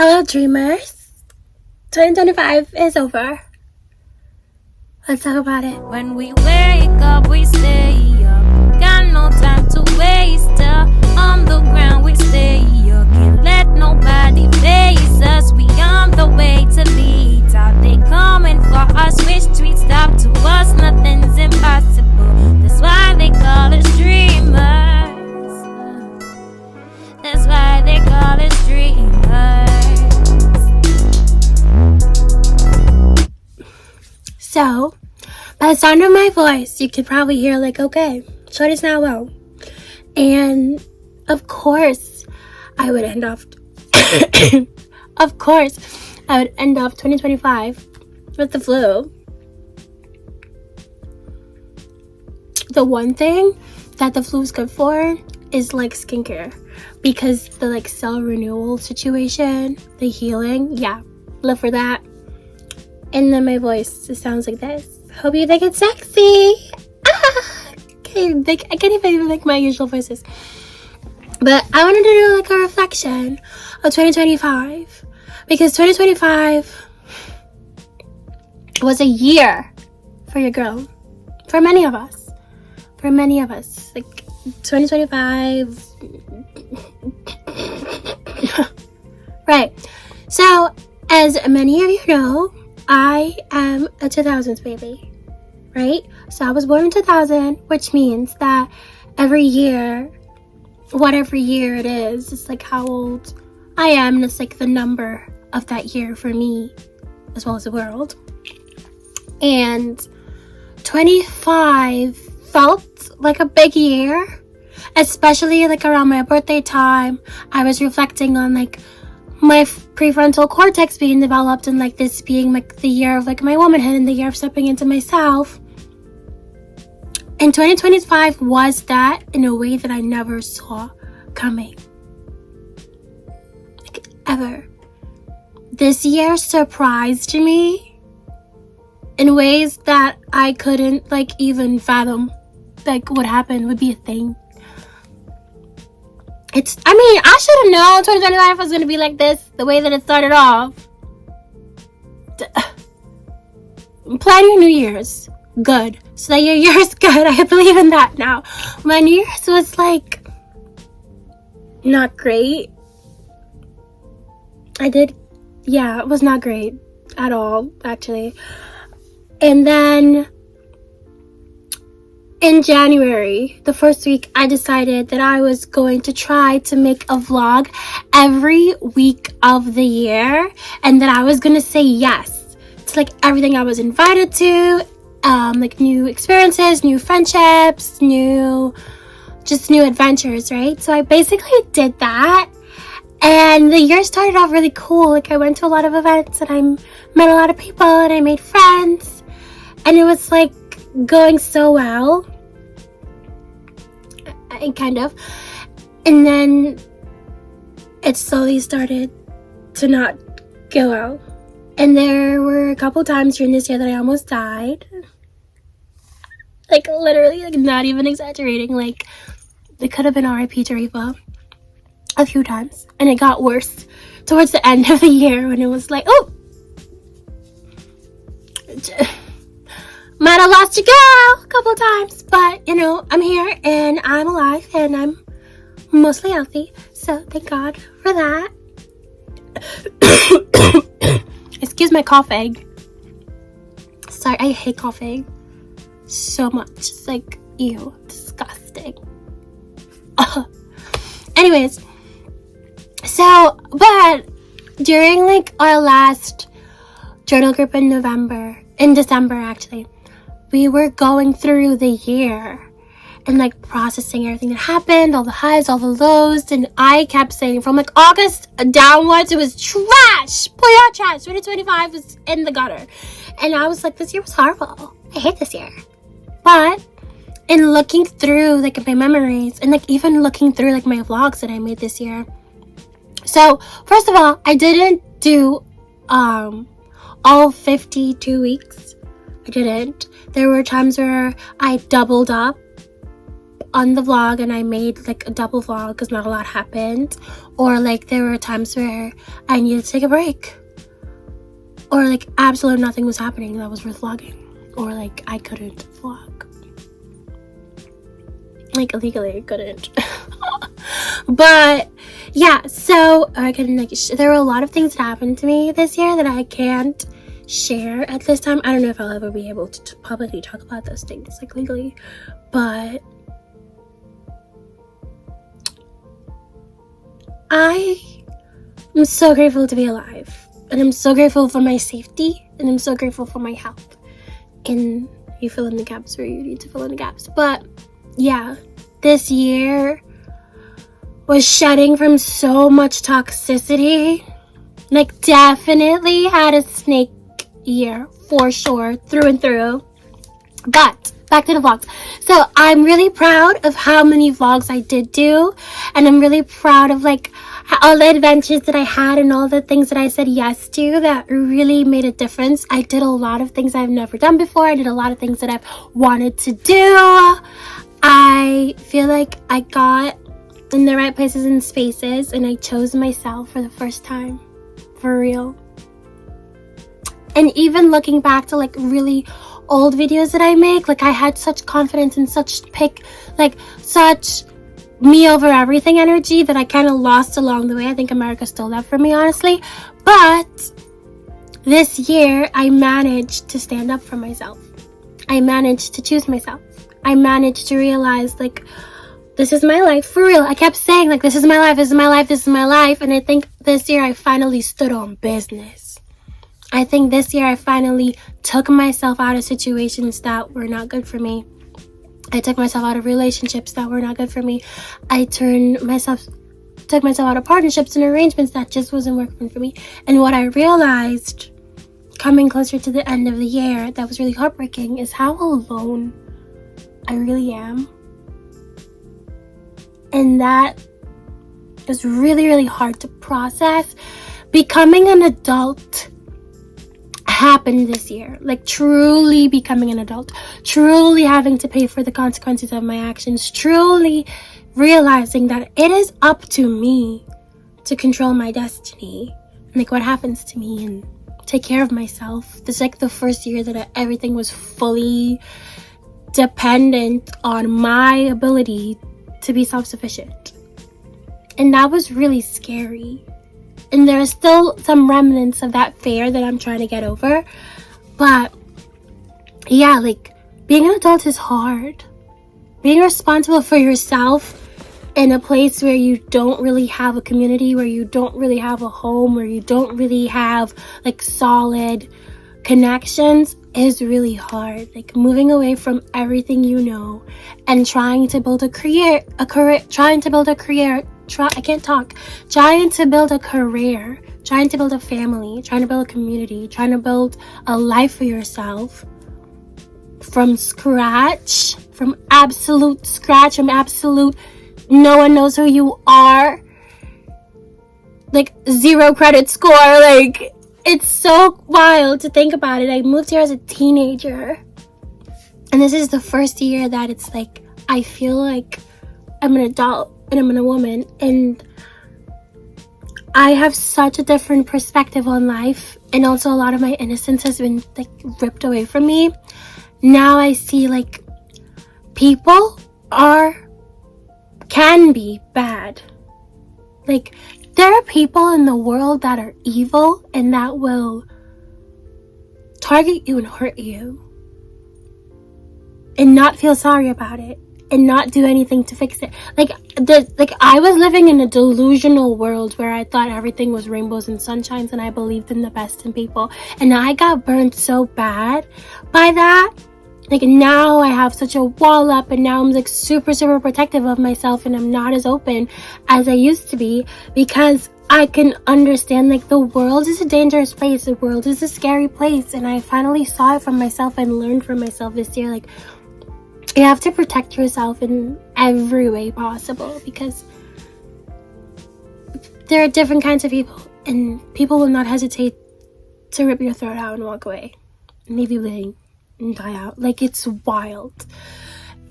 Hello, dreamers. 2025 is over. Let's talk about it. When we wake up, we stay up. Got no time to waste. On the ground, we stay up. Can't let nobody face us. We on the way to lead out. They coming for us. Which street stop to us? Nothing's impossible. That's why they call us dreamers. That's why they call us dreamers. So, by the sound of my voice, you could probably hear like, okay, Shorty's not well. And of course, I would end off 2025 with the flu. The one thing that the flu is good for is like skincare, because the like cell renewal situation, the healing, live for that. And then my voice just sounds like this. Hope you think it's sexy. I can't even make my usual voices. But I wanted to do like a reflection of 2025, because 2025 was a year for your girl. For many of us. Like 2025. Right. So, as many of you know, I am a 2000s baby, right? So I was born in 2000, which means that every year, whatever year it is, it's like how old I am, and it's like the number of that year for me, as well as the world. And 25 felt like a big year, especially like around my birthday time. I was reflecting on like my prefrontal cortex being developed, and like this being like the year of like my womanhood and the year of stepping into myself. And 2025 was that in a way that I never saw coming. Like ever. This year surprised me in ways that I couldn't like even fathom like what happened would be a thing. I should have known 2025 was going to be like this, the way that it started off. Plan your New Year's good, so that your year is good. I believe in that now. My New Year's was like not great. It was not great at all, actually. And then in January, the first week, I decided that I was going to try to make a vlog every week of the year, and that I was going to say yes to like everything I was invited to, like new experiences, new friendships, new adventures, right? So I basically did that, and the year started off really cool. Like I went to a lot of events, and I met a lot of people, and I made friends, and it was like going so well. Kind of. And then it slowly started to not go well. And there were a couple times during this year that I almost died. Like literally, like not even exaggerating. Like it could have been RIP Tahrifa a few times. And it got worse towards the end of the year, when it was like, oh, might have lost your girl a couple times, but I'm here and I'm alive and I'm mostly healthy, so thank God for that. Excuse my coughing. Sorry, I hate coughing so much. It's like, ew, disgusting. Anyways, but during like our last journal group in December actually, we were going through the year and like processing everything that happened, all the highs, all the lows, and I kept saying from like August downwards, it was trash, pure trash. 2025 was in the gutter, and I was like, this year was horrible. I hate this year. But in looking through like my memories, and like even looking through like my vlogs that I made this year, so first of all, I didn't do all 52 weeks. I didn't. There were times where I doubled up on the vlog and I made like a double vlog because not a lot happened, or like there were times where I needed to take a break, or like absolutely nothing was happening that was worth vlogging, or like I couldn't vlog, like legally I couldn't. But yeah, so I can like there were a lot of things that happened to me this year that I can't share at this time. I don't know if I'll ever be able to publicly talk about those things like legally, but I am so grateful to be alive, and I'm so grateful for my safety, and I'm so grateful for my health. And you fill in the gaps where you need to fill in the gaps. But yeah, this year was shedding from so much toxicity. Like definitely had a snake year for sure, through and through. But back to the vlogs. So I'm really proud of how many vlogs I did do, and I'm really proud of like all the adventures that I had and all the things that I said yes to that really made a difference. I did a lot of things I've never done before. I did a lot of things that I've wanted to do. I feel like I got in the right places and spaces, and I chose myself for the first time, for real. And even looking back to like really old videos that I make, like I had such confidence and such me over everything energy that I kind of lost along the way. I think America stole that from me, honestly. But this year I managed to stand up for myself. I managed to choose myself. I managed to realize like this is my life, for real. I kept saying like this is my life, this is my life, this is my life. And I think this year I finally stood on business. I think this year I finally took myself out of situations that were not good for me. I took myself out of relationships that were not good for me. I took myself out of partnerships and arrangements that just wasn't working for me. And what I realized coming closer to the end of the year that was really heartbreaking is how alone I really am. And that was really, really hard to process. Becoming an adult happened this year, like truly becoming an adult, truly having to pay for the consequences of my actions, truly realizing that it is up to me to control my destiny, and like what happens to me, and take care of myself. This is like the first year that everything was fully dependent on my ability to be self-sufficient, and that was really scary. And there are still some remnants of that fear that I'm trying to get over. But yeah, like being an adult is hard. Being responsible for yourself in a place where you don't really have a community, where you don't really have a home, where you don't really have like solid connections is really hard. Like moving away from everything you know and trying to build a career, trying to build a career, trying to build a career, trying to build a family, trying to build a community, trying to build a life for yourself from scratch, from absolute scratch, from absolute no one knows who you are, like 0 credit score. Like it's so wild to think about it. I moved here as a teenager, and this is the first year that it's like I feel like I'm an adult and I'm a woman, and I have such a different perspective on life, and also a lot of my innocence has been like ripped away from me. Now I see like people can be bad. Like there are people in the world that are evil and that will target you and hurt you and not feel sorry about it and not do anything to fix it. Like I was living in a delusional world where I thought everything was rainbows and sunshines, and I believed in the best in people, and I got burned so bad by that. Like now I have such a wall up, and now I'm like super protective of myself, and I'm not as open as I used to be, because I can understand like the world is a dangerous place, the world is a scary place, and I finally saw it for myself and learned from myself this year. Like you have to protect yourself in every way possible, because there are different kinds of people, and people will not hesitate to rip your throat out and walk away and leave you bleeding and die out. Like it's wild.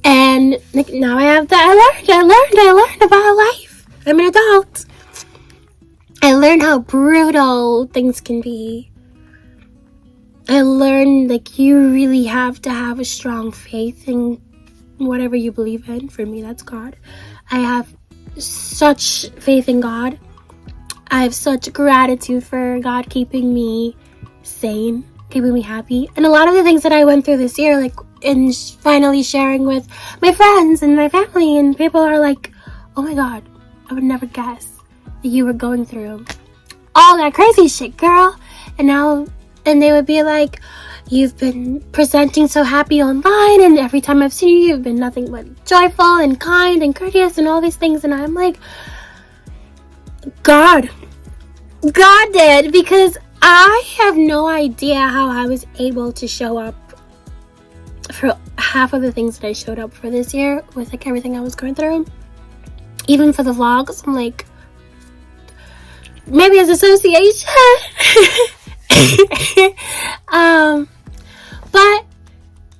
And like now I have that. I learned about life. I'm an adult. I learned how brutal things can be. I learned like you really have to have a strong faith in whatever you believe in. For me, that's God. I have such faith in God. I have such gratitude for God keeping me sane, keeping me happy. And a lot of the things that I went through this year, like in finally sharing with my friends and my family, and people are like, oh my God, I would never guess that you were going through all that crazy shit, girl. And they would be like, you've been presenting so happy online, and every time I've seen you, you've been nothing but joyful and kind and courteous and all these things. And I'm like, God did, because I have no idea how I was able to show up for half of the things that I showed up for this year with like everything I was going through. Even for the vlogs, I'm like, maybe it's association. But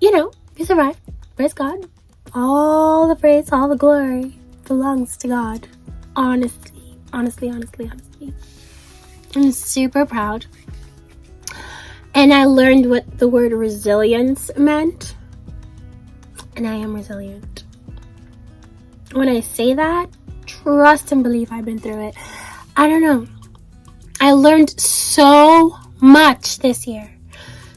you know, we survived. Praise God. All the praise, all the glory belongs to God. Honestly. I'm super proud. And I learned what the word resilience meant. And I am resilient. When I say that, trust and believe I've been through it. I don't know. I learned so much this year.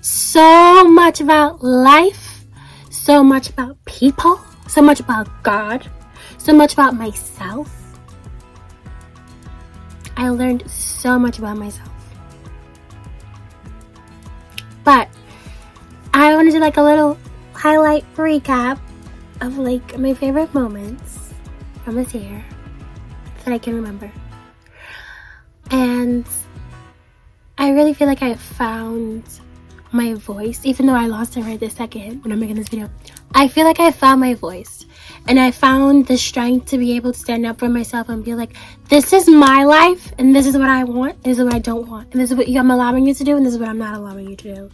So much about life. So much about people. So much about God. So much about myself. I learned so much about myself. But I want to do like a little highlight recap of like my favorite moments from this year that I can remember. And I really feel like I found my voice, even though I lost it right this second when I'm making this video. I feel like I found my voice, and I found the strength to be able to stand up for myself and be like, this is my life, and this is what I want, this is what I don't want, and this is what I'm allowing you to do, and this is what I'm not allowing you to do.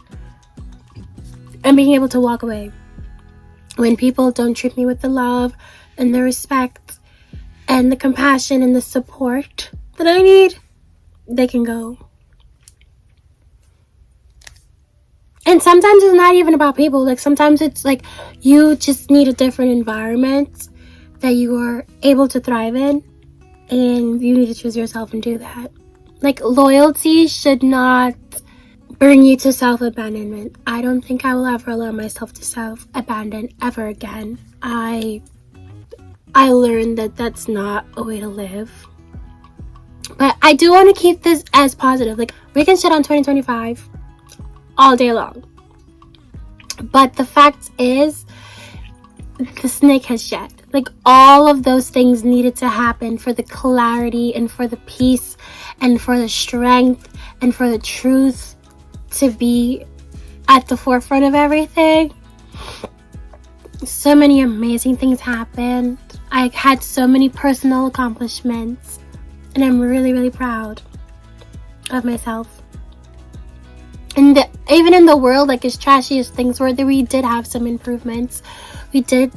And being able to walk away when people don't treat me with the love and the respect and the compassion and the support that I need, they can go. And sometimes it's not even about people. Like sometimes it's like you just need a different environment that you are able to thrive in, and you need to choose yourself and do that. Like loyalty should not bring you to self-abandonment. I don't think I will ever allow myself to self-abandon ever again. I learned that that's not a way to live. But I do want to keep this as positive. Like we can shit on 2025 all day long, but the fact is the snake has shed. Like all of those things needed to happen for the clarity and for the peace and for the strength and for the truth to be at the forefront of everything. So many amazing things happened. I had so many personal accomplishments, and I'm really, really proud of myself. And even in the world, like as trashy as things were, we did have some improvements. We do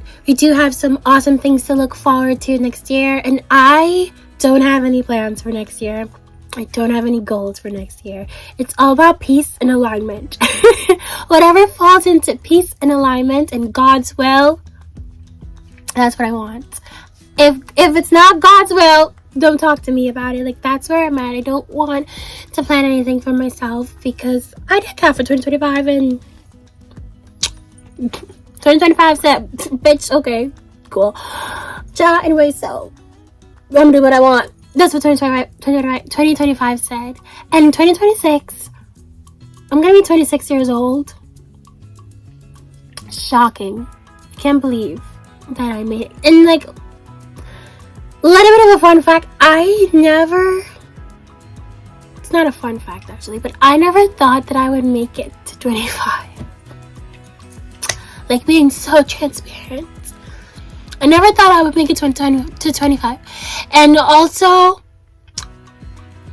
have some awesome things to look forward to next year. And I don't have any plans for next year. I don't have any goals for next year. It's all about peace and alignment. Whatever falls into peace and alignment and God's will, that's what I want. If it's not God's will, don't talk to me about it. Like that's where I'm at. I don't want to plan anything for myself because I did that for 2025, and 2025 said, bitch, okay, cool. Anyway, so I'm gonna do what I want. That's what 2025 said. And in 2026, I'm gonna be 26 years old. Shocking. Can't believe that I made it. And like, a little bit of a fun fact, it's not a fun fact actually, but I never thought that I would make it to 25. Like being so transparent. I never thought I would make it to 25. And also,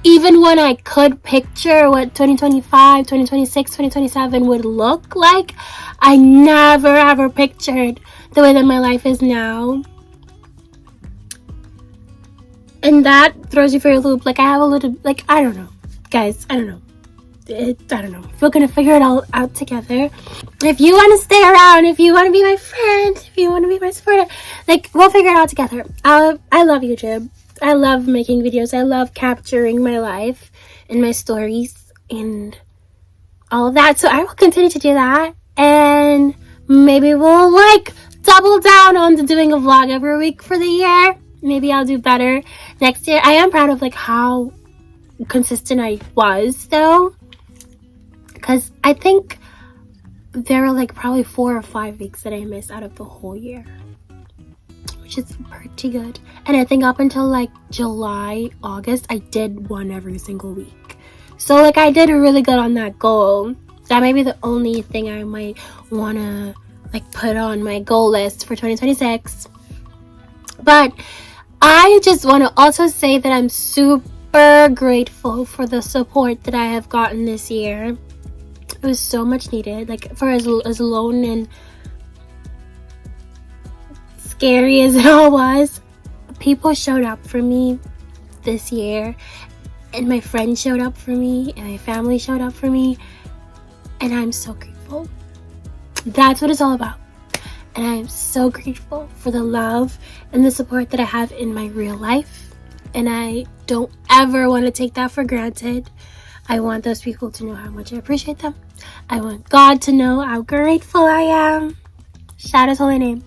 even when I could picture what 2025, 2026, 2027 would look like, I never ever pictured the way that my life is now. And that throws you for a loop. Like, I have a little, like, I don't know. Guys, I don't know. I don't know. We're gonna figure it all out together. If you want to stay around, if you want to be my friend, if you want to be my supporter, like, we'll figure it out together. I love YouTube. I love making videos. I love capturing my life and my stories and all of that. So I will continue to do that. And maybe we'll, like, double down on doing a vlog every week for the year. Maybe I'll do better next year. I am proud of, like, how consistent I was, though. Because I think there were, like, probably 4 or 5 weeks that I missed out of the whole year, which is pretty good. And I think up until, like, July, August, I did one every single week. So, like, I did really good on that goal. That may be the only thing I might want to, like, put on my goal list for 2026. But I just want to also say that I'm super grateful for the support that I have gotten this year. It was so much needed. Like, for as alone and scary as it all was, people showed up for me this year, and my friends showed up for me, and my family showed up for me, and I'm so grateful. That's what it's all about. And I am so grateful for the love and the support that I have in my real life, and I don't ever want to take that for granted. I want those people to know how much I appreciate them. I want God to know how grateful I am. Shout His holy name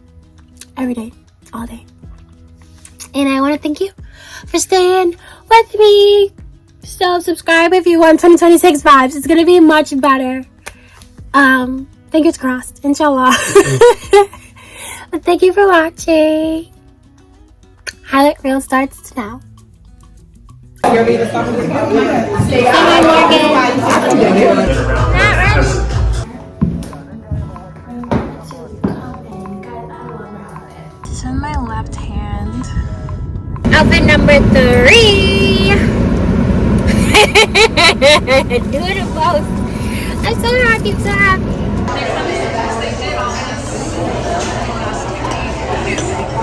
every day, all day. And I want to thank you for staying with me. So subscribe if you want 2026 vibes. It's going to be much better. Fingers crossed, inshallah. But thank you for watching. Highlight reel starts now. You're ready to stop with this? Not ready. This is my left hand. Outfit number 3. Doing it both. I'm so happy, so happy.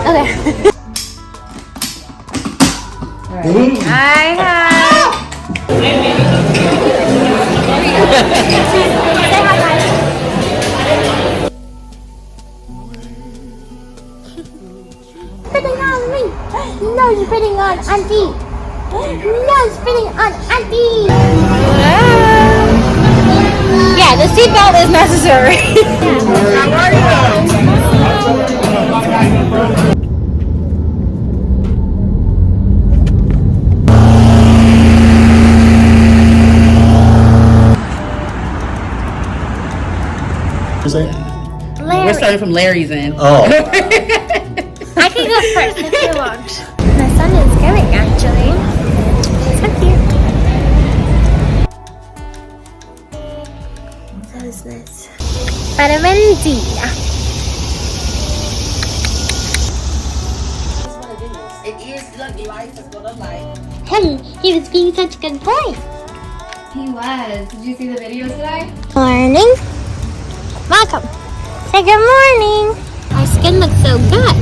Okay. Hi. Say hi, guys. Spitting on me. No spitting on Auntie. No spitting on Auntie. Yeah, the seatbelt is necessary. Larry. We're starting from Larry's end. Oh. I can go first if you want. My son is coming, actually. So cute. That was nice. Vitamin D. It is life is what I like. He was being such a good boy. He was. Did you see the video today? Morning. Welcome. Say good morning. Our skin looks so good.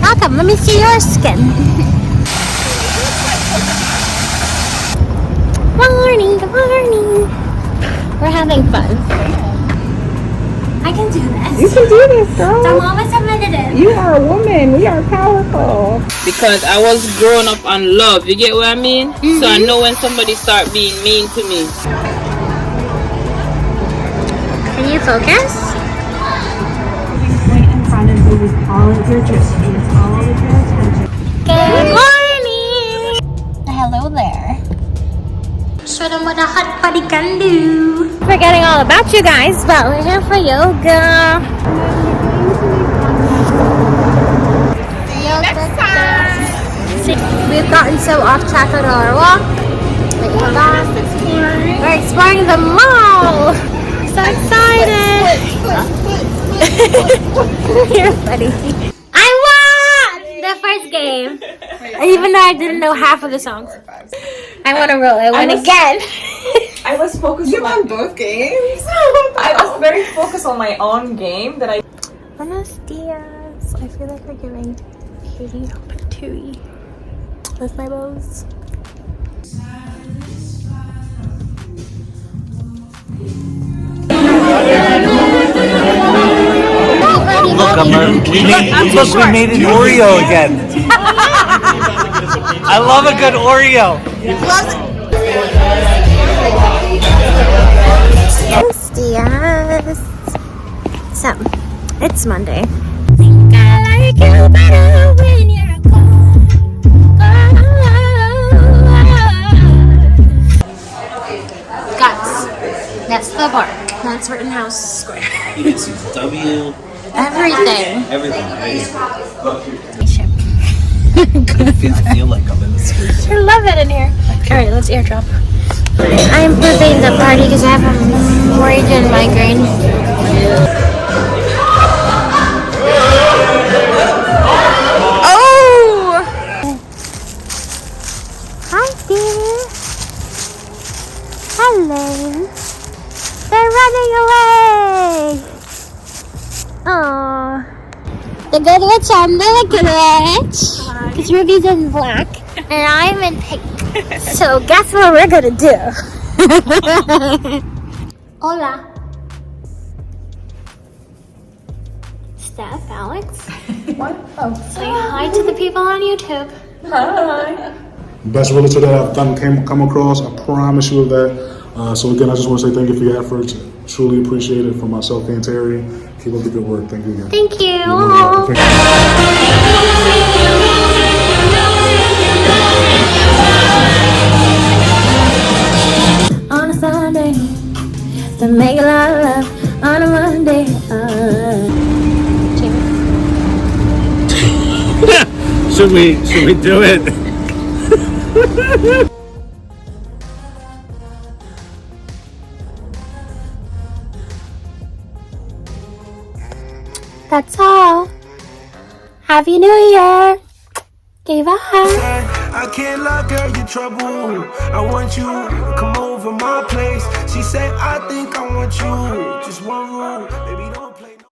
Welcome. Let me see your skin. Morning. Good morning. We're having fun. I can do this. You can do this, girl. I'm always admitted it. You are a woman. We are powerful. Because I was growing up on love. You get what I mean? So I know when somebody start being mean to me. Can you focus? Right in front of you with all of your attention. All of your attention. Good morning. Hello there. Show them what a hot body can do. Forgetting all about you guys, but we're here for yoga. Next time. We've gotten so off track on our walk. Wait, hold on. We're exploring the mall. So excited. You're funny. I won the first game. Even though I didn't know half of the songs. I want to roll. I win again. I was focused. You won both games? I was very focused on my own game that I. Buenos dias. I feel like we're giving Katie Tui with my bows. Look, we made an Oreo again. I love a good Oreo. Buenos dias. So, it's Monday. Think I like you better when you're gone. Guts. That's the bark. That's Rittenhouse Square. It's W. Everything. Everything. I feel like I'm in the street. I love it in here. Alright, let's airdrop. I'm preparing the party because I have a raging migraine. Oh! Hi, dear. Hello. They're running away. Aww. The good witch and the wicked witch. Because Ruby's in black and I'm in pink. So guess what we're gonna do? Hola. Steph, Alex. What? Oh. Say hi to the people on YouTube. Hi. Best realtor that I've come across. I promise you of that. So again, I just want to say thank you for your efforts. Truly appreciate it from myself and Terry. Keep up the good work. Thank you again. Thank you. On a Sunday, to make a lot of love on a Monday. Should we do it? That's all. Happy New Year. Okay, bye. I can't lie, girl, you trouble. I want you to come over my place. She said, I think I want you. Just one rule, baby, don't play.